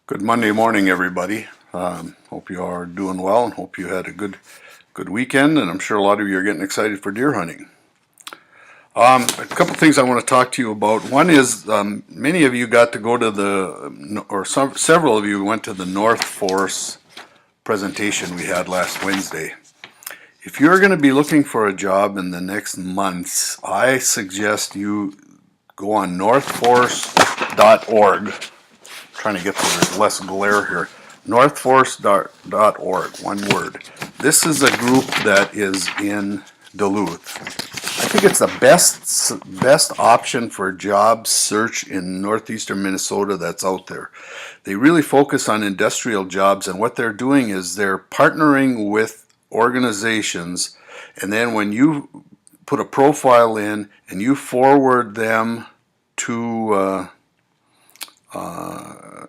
Good Monday morning, everybody. Hope you are doing well and hope you had a good weekend, and I'm sure a lot of you are getting excited for deer hunting. A couple things I want to talk to you about. One is many of you got to go to several of you went to the North Force presentation we had last Wednesday. If you're going to be looking for a job in the next months, I suggest you go on northforce.org. Trying to get so there's less glare here. Northforce.org, one word. This is a group that is in Duluth. I think it's the best option for job search in northeastern Minnesota that's out there. They really focus on industrial jobs, and what they're doing is they're partnering with organizations, and then when you put a profile in and you forward them to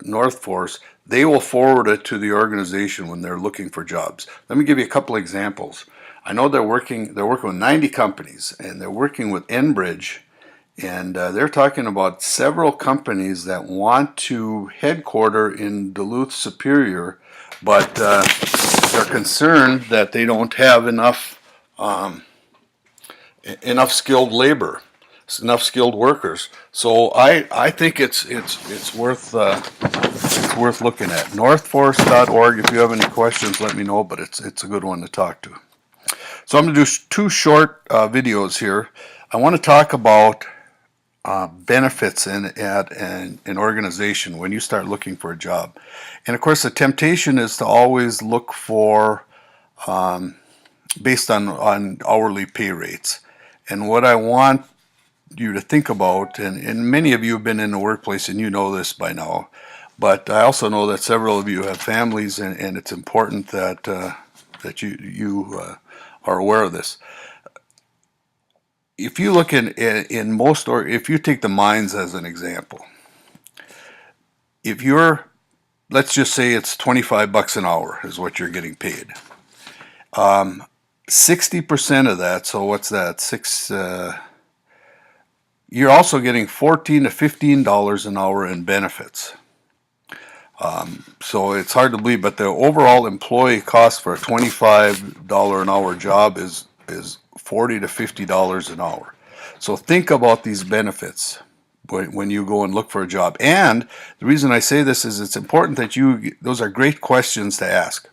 North Force, they will forward it to the organization when they're looking for jobs. Let me give you a couple examples. I know they're working with 90 companies, and they're working with Enbridge, and they're talking about several companies that want to headquarter in Duluth Superior, but they're concerned that they don't have enough skilled labor, enough skilled workers. So I think it's worth looking at. Northforce.org. If you have any questions, let me know. But it's a good one to talk to. So I'm going to do two short videos here. I want to talk about benefits at an organization when you start looking for a job. And of course, the temptation is to always look for based on hourly pay rates. And what I want you to think about, and many of you have been in the workplace and you know this by now, but I also know that several of you have families, and it's important that that you are aware of this. If you look in most, or if you take the mines as an example, if you're, let's just say it's $25 an hour is what you're getting paid. 60% of that, so what's that? You're also getting $14 to $15 an hour in benefits. So it's hard to believe, but the overall employee cost for a $25 an hour job is $40 to $50 an hour. So think about these benefits when you go and look for a job. And the reason I say this is it's important that those are great questions to ask.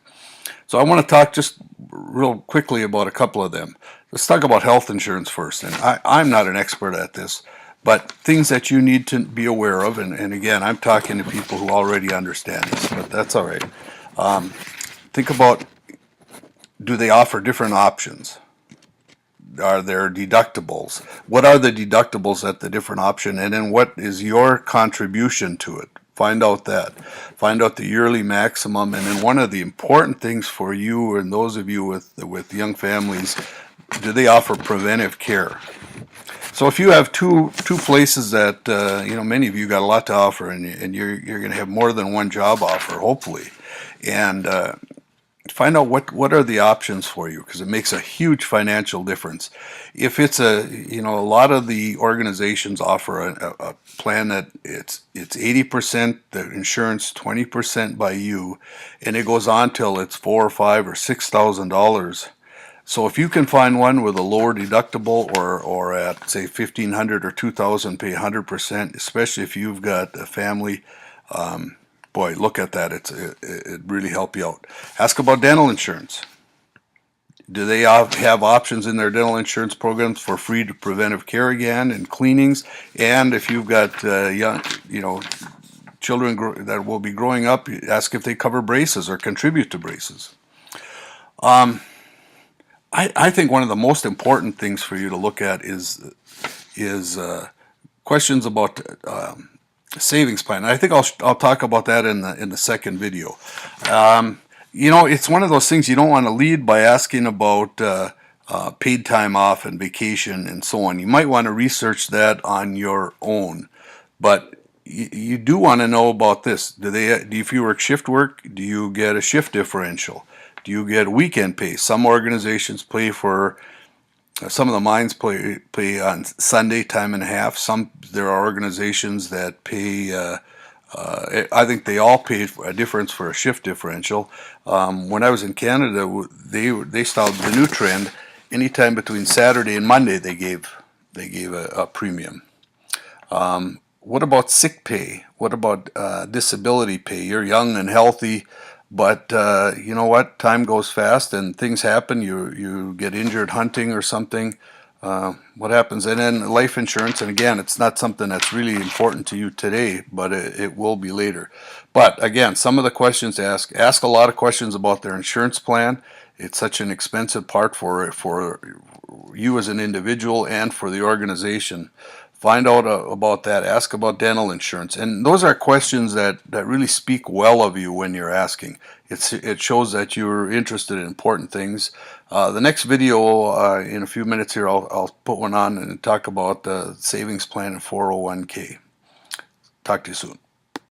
So I want to talk just real quickly about a couple of them. Let's talk about health insurance first. And I'm not an expert at this, but things that you need to be aware of. And again, I'm talking to people who already understand this, but that's all right. Think about, do they offer different options? Are there deductibles? What are the deductibles at the different option? And then what is your contribution to it? Find out that. Find out the yearly maximum. And then one of the important things for you and those of you with young families, do they offer preventive care? So if you have two places that many of you got a lot to offer, and you're going to have more than one job offer, hopefully, and find out what are the options for you, because it makes a huge financial difference. If it's a lot of the organizations offer a plan that it's 80% the insurance, 20% by you, and it goes on till it's $4,000 or $5,000 or $6,000. So if you can find one with a lower deductible, or at say $1,500 or $2,000, pay 100%, especially if you've got a family. Boy, look at that. It really help you out. Ask about dental insurance. Do they have options in their dental insurance programs for free preventive care again, and cleanings? And if you've got young, children that will be growing up, ask if they cover braces or contribute to braces. I think one of the most important things for you to look at is questions about savings plan. I think I'll talk about that in the second video. It's one of those things you don't want to lead by asking about paid time off and vacation and so on. You might want to research that on your own, but you do want to know about this. If you work shift work, do you get a shift differential? Do you get weekend pay? Some organizations pay for Some of the mines pay on Sunday time and a half. There are organizations that pay I think they all paid a difference for a shift differential. When I was in Canada, they started the new trend. Anytime between Saturday and Monday, they gave a premium. What about sick pay? What about disability pay? You're young and healthy, but you know what? Time goes fast and things happen. You get injured hunting or something. What happens? And then life insurance. And again, it's not something that's really important to you today, but it will be later. But again, some of the questions ask a lot of questions about their insurance plan. It's such an expensive part for you as an individual and for the organization. Find out about that. Ask about dental insurance. And those are questions that really speak well of you when you're asking. It shows that you're interested in important things. The next video in a few minutes here, I'll put one on and talk about the savings plan and 401k. Talk to you soon.